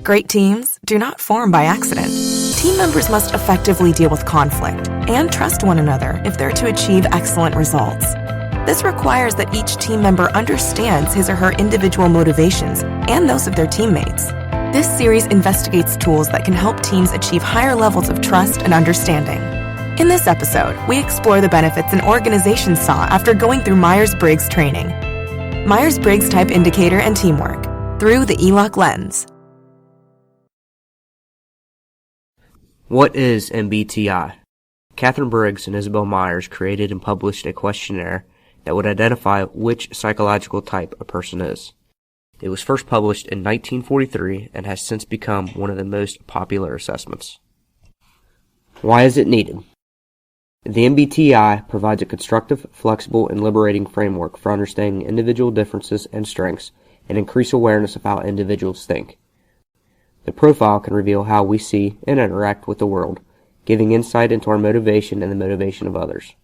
Great teams do not form by accident. Team members must effectively deal with conflict and trust one another if they're to achieve excellent results. This requires that each team member understands his or her individual motivations and those of their teammates. This series investigates tools that can help teams achieve higher levels of trust and understanding. In this episode, we explore the benefits an organization saw after going through Myers-Briggs training. Myers-Briggs Type Indicator and Teamwork, through the ELOC lens. What is MBTI? Catherine Briggs and Isabel Myers created and published a questionnaire that would identify which psychological type a person is. It was first published in 1943 and has since become one of the most popular assessments. Why is it needed? The MBTI provides a constructive, flexible, and liberating framework for understanding individual differences and strengths and increase awareness of how individuals think. The profile can reveal how we see and interact with the world, giving insight into our motivation and the motivation of others.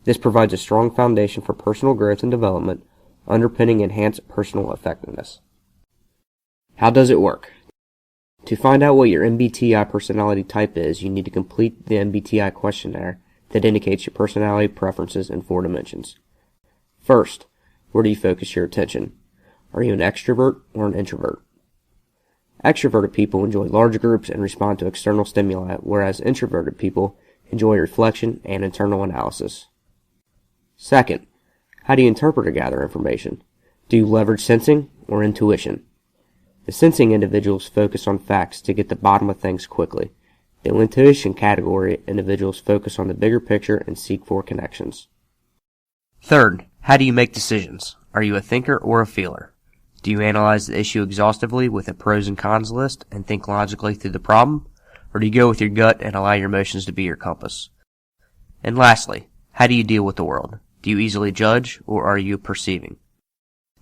This provides a strong foundation for personal growth and development, underpinning enhanced personal effectiveness. How does it work? To find out what your MBTI personality type is, you need to complete the MBTI questionnaire that indicates your personality preferences in 4 dimensions. First, where do you focus your attention? Are you an extrovert or an introvert? Extroverted people enjoy large groups and respond to external stimuli, whereas introverted people enjoy reflection and internal analysis. Second, how do you interpret or gather information? Do you leverage sensing or intuition? The sensing individuals focus on facts to get the bottom of things quickly. The intuition category individuals focus on the bigger picture and seek for connections. Third, how do you make decisions? Are you a thinker or a feeler? Do you analyze the issue exhaustively with a pros and cons list and think logically through the problem? Or do you go with your gut and allow your emotions to be your compass? And lastly, how do you deal with the world? Do you easily judge, or are you perceiving?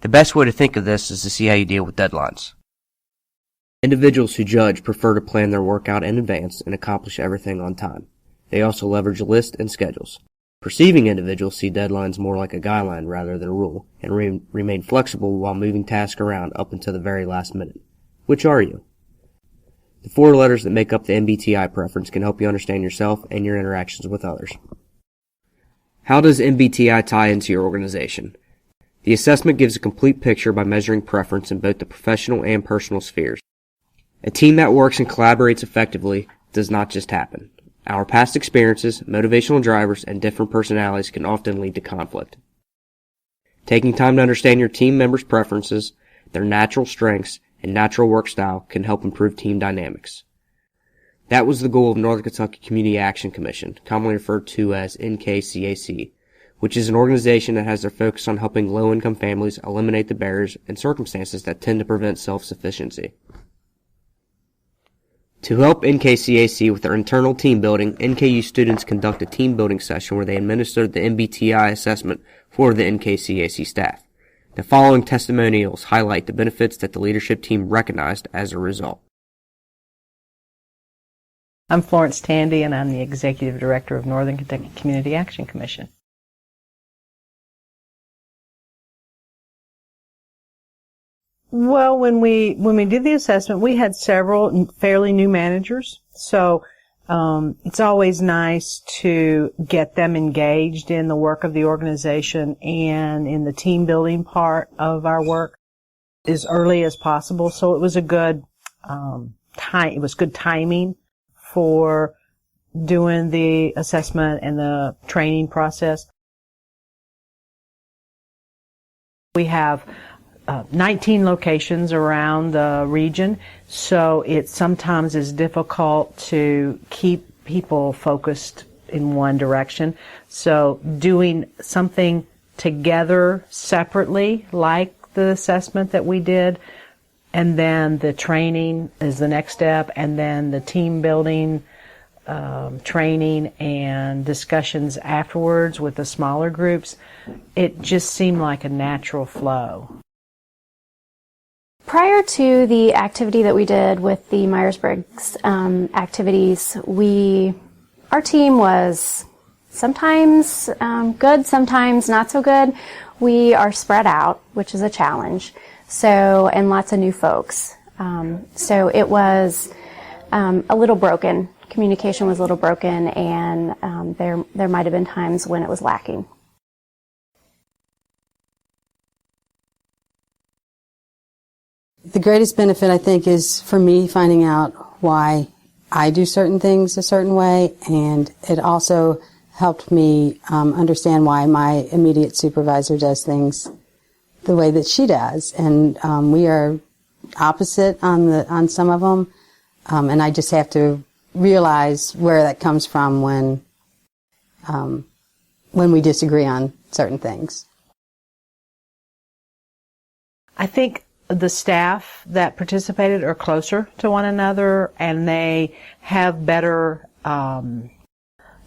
The best way to think of this is to see how you deal with deadlines. Individuals who judge prefer to plan their work out in advance and accomplish everything on time. They also leverage lists and schedules. Perceiving individuals see deadlines more like a guideline rather than a rule, and remain flexible while moving tasks around up until the very last minute. Which are you? The 4 letters that make up the MBTI preference can help you understand yourself and your interactions with others. How does MBTI tie into your organization? The assessment gives a complete picture by measuring preference in both the professional and personal spheres. A team that works and collaborates effectively does not just happen. Our past experiences, motivational drivers, and different personalities can often lead to conflict. Taking time to understand your team members' preferences, their natural strengths, and natural work style can help improve team dynamics. That was the goal of Northern Kentucky Community Action Commission, commonly referred to as NKCAC, which is an organization that has their focus on helping low-income families eliminate the barriers and circumstances that tend to prevent self-sufficiency. To help NKCAC with their internal team building, NKU students conduct a team building session where they administer the MBTI assessment for the NKCAC staff. The following testimonials highlight the benefits that the leadership team recognized as a result. I'm Florence Tandy, and I'm the Executive Director of Northern Kentucky Community Action Commission. Well, when we did the assessment, we had several fairly new managers, so it's always nice to get them engaged in the work of the organization and in the team building part of our work as early as possible. So it was a good It was good timing for doing the assessment and the training process. We have 19 locations around the region, so it sometimes is difficult to keep people focused in one direction. So doing something together separately, like the assessment that we did, and then the training is the next step, and then the team building training and discussions afterwards with the smaller groups, it just seemed like a natural flow. Prior to the activity that we did with the Myers-Briggs activities, our team was sometimes good, sometimes not so good. We are spread out, which is a challenge. So, and lots of new folks. So it was a little broken. Communication was a little broken, and there might have been times when it was lacking. The greatest benefit, I think, is for me finding out why I do certain things a certain way, and it also helped me understand why my immediate supervisor does things the way that she does. And we are opposite on some of them, and I just have to realize where that comes from when we disagree on certain things. I think the staff that participated are closer to one another, and they have better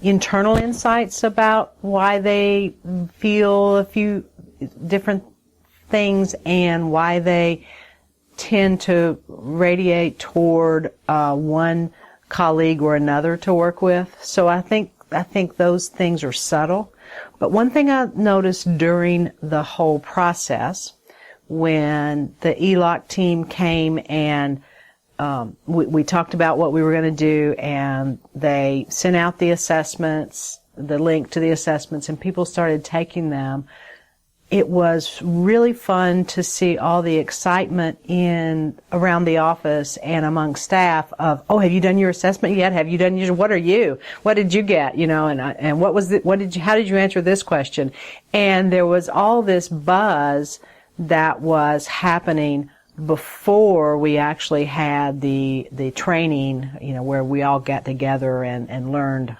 internal insights about why they feel a few different things and why they tend to radiate toward one colleague or another to work with. So I think those things are subtle. But one thing I noticed during the whole process, when the ELOC team came and we talked about what we were going to do, and they sent out the assessments, the link to the assessments, and people started taking them. It was really fun to see all the excitement around the office and among staff of, oh, have you done your assessment yet? Have you done your, what are you? What did you get? You know, and what was it, how did you answer this question? And there was all this buzz that was happening before we actually had the training, you know, where we all got together and learned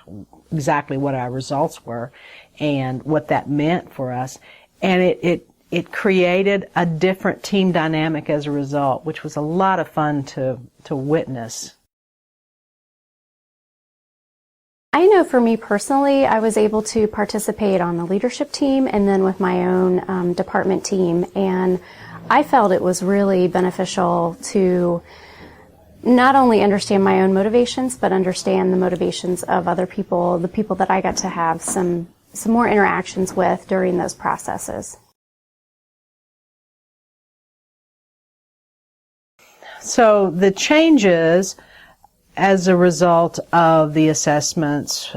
exactly what our results were and what that meant for us. And it created a different team dynamic as a result, which was a lot of fun to witness. I know for me personally, I was able to participate on the leadership team and then with my own department team, and I felt it was really beneficial to not only understand my own motivations, but understand the motivations of other people, the people that I got to have some more interactions with during those processes. So the changes as a result of the assessments,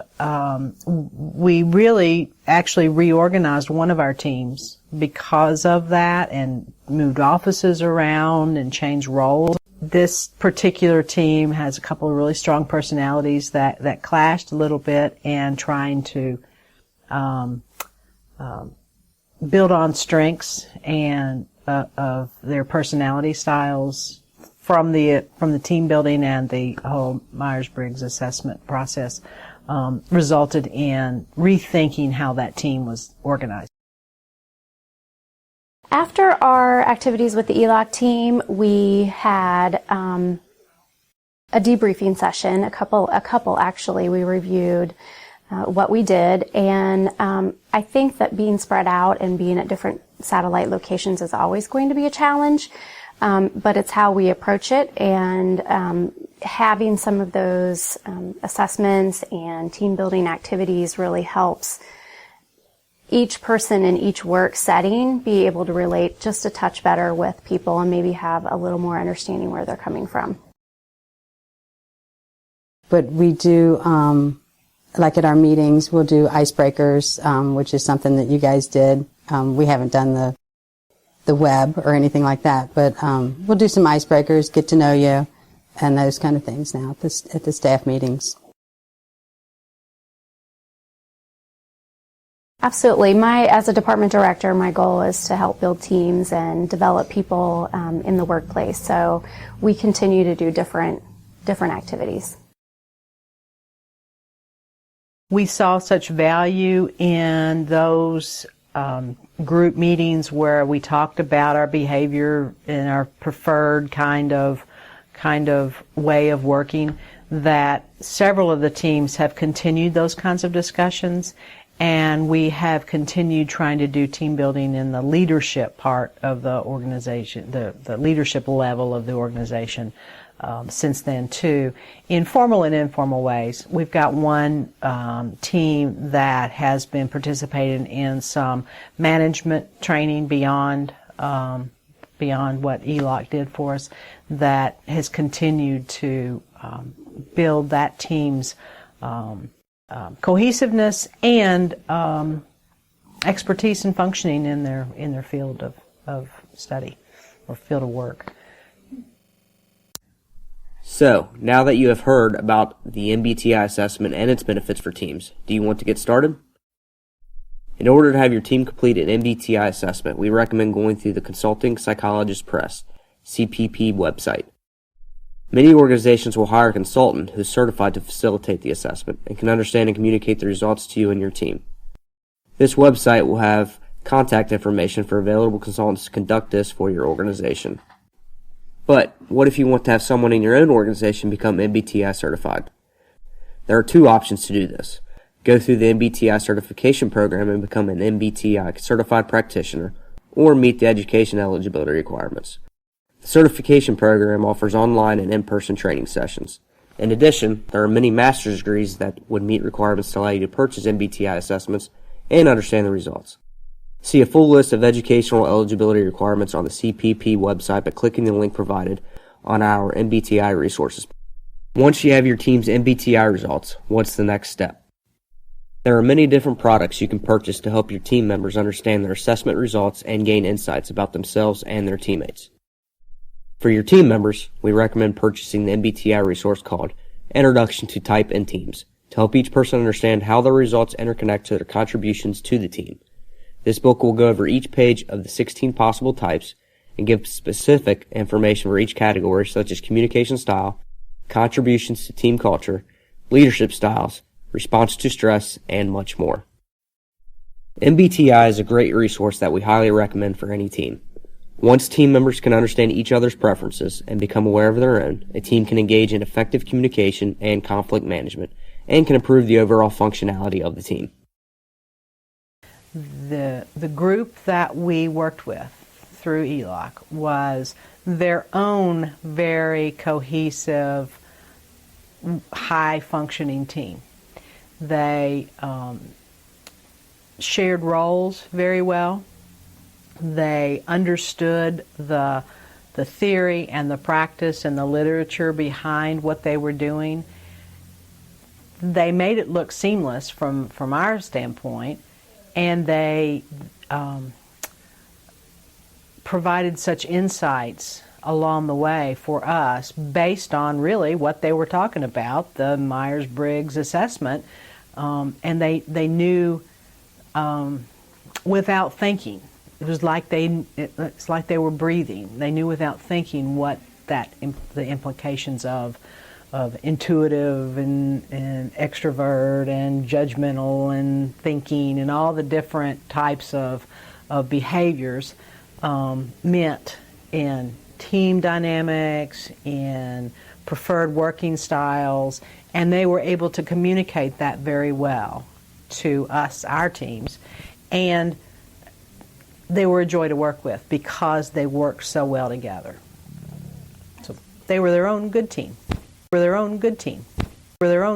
we really actually reorganized one of our teams because of that and moved offices around and changed roles. This particular team has a couple of really strong personalities that clashed a little bit, and trying to build on strengths and of their personality styles from the team building and the whole Myers-Briggs assessment process resulted in rethinking how that team was organized. After our activities with the ELOC team, we had a debriefing session. A couple actually. We reviewed what we did, and I think that being spread out and being at different satellite locations is always going to be a challenge, but it's how we approach it, and having some of those assessments and team building activities really helps each person in each work setting be able to relate just a touch better with people and maybe have a little more understanding where they're coming from. But we do, like at our meetings, we'll do icebreakers, which is something that you guys did. We haven't done the web or anything like that, but we'll do some icebreakers, get to know you, and those kind of things now at the staff meetings. Absolutely. As a department director, my goal is to help build teams and develop people in the workplace. So we continue to do different activities. We saw such value in those group meetings where we talked about our behavior and our preferred kind of way of working, that several of the teams have continued those kinds of discussions. And we have continued trying to do team building in the leadership part of the organization, the leadership level of the organization since then too, in formal and informal ways. We've got one team that has been participating in some management training beyond beyond what ELOC did for us, that has continued to build that team's cohesiveness and expertise and functioning in their field of study or field of work. So, now that you have heard about the MBTI assessment and its benefits for teams, do you want to get started? In order to have your team complete an MBTI assessment, we recommend going through the Consulting Psychologist Press, CPP website. Many organizations will hire a consultant who is certified to facilitate the assessment and can understand and communicate the results to you and your team. This website will have contact information for available consultants to conduct this for your organization. But what if you want to have someone in your own organization become MBTI certified? There are two options to do this. Go through the MBTI certification program and become an MBTI certified practitioner, or meet the education eligibility requirements. The certification program offers online and in-person training sessions. In addition, there are many master's degrees that would meet requirements to allow you to purchase MBTI assessments and understand the results. See a full list of educational eligibility requirements on the CPP website by clicking the link provided on our MBTI resources. Once you have your team's MBTI results, what's the next step? There are many different products you can purchase to help your team members understand their assessment results and gain insights about themselves and their teammates. For your team members, we recommend purchasing the MBTI resource called Introduction to Type and Teams to help each person understand how their results interconnect to their contributions to the team. This book will go over each page of the 16 possible types and give specific information for each category, such as communication style, contributions to team culture, leadership styles, response to stress, and much more. MBTI is a great resource that we highly recommend for any team. Once team members can understand each other's preferences and become aware of their own, a team can engage in effective communication and conflict management and can improve the overall functionality of the team. The group that we worked with through ELOC was their own very cohesive, high-functioning team. They shared roles very well. They understood the theory and the practice and the literature behind what they were doing. They made it look seamless from our standpoint, and they provided such insights along the way for us based on really what they were talking about, the Myers-Briggs assessment, and they knew without thinking. It's like they were breathing. They knew without thinking what the implications of intuitive and extrovert and judgmental and thinking and all the different types of behaviors meant in team dynamics, in preferred working styles, and they were able to communicate that very well to us, our teams, and they were a joy to work with because they worked so well together. So they were their own good team. They were their own good team. They were their own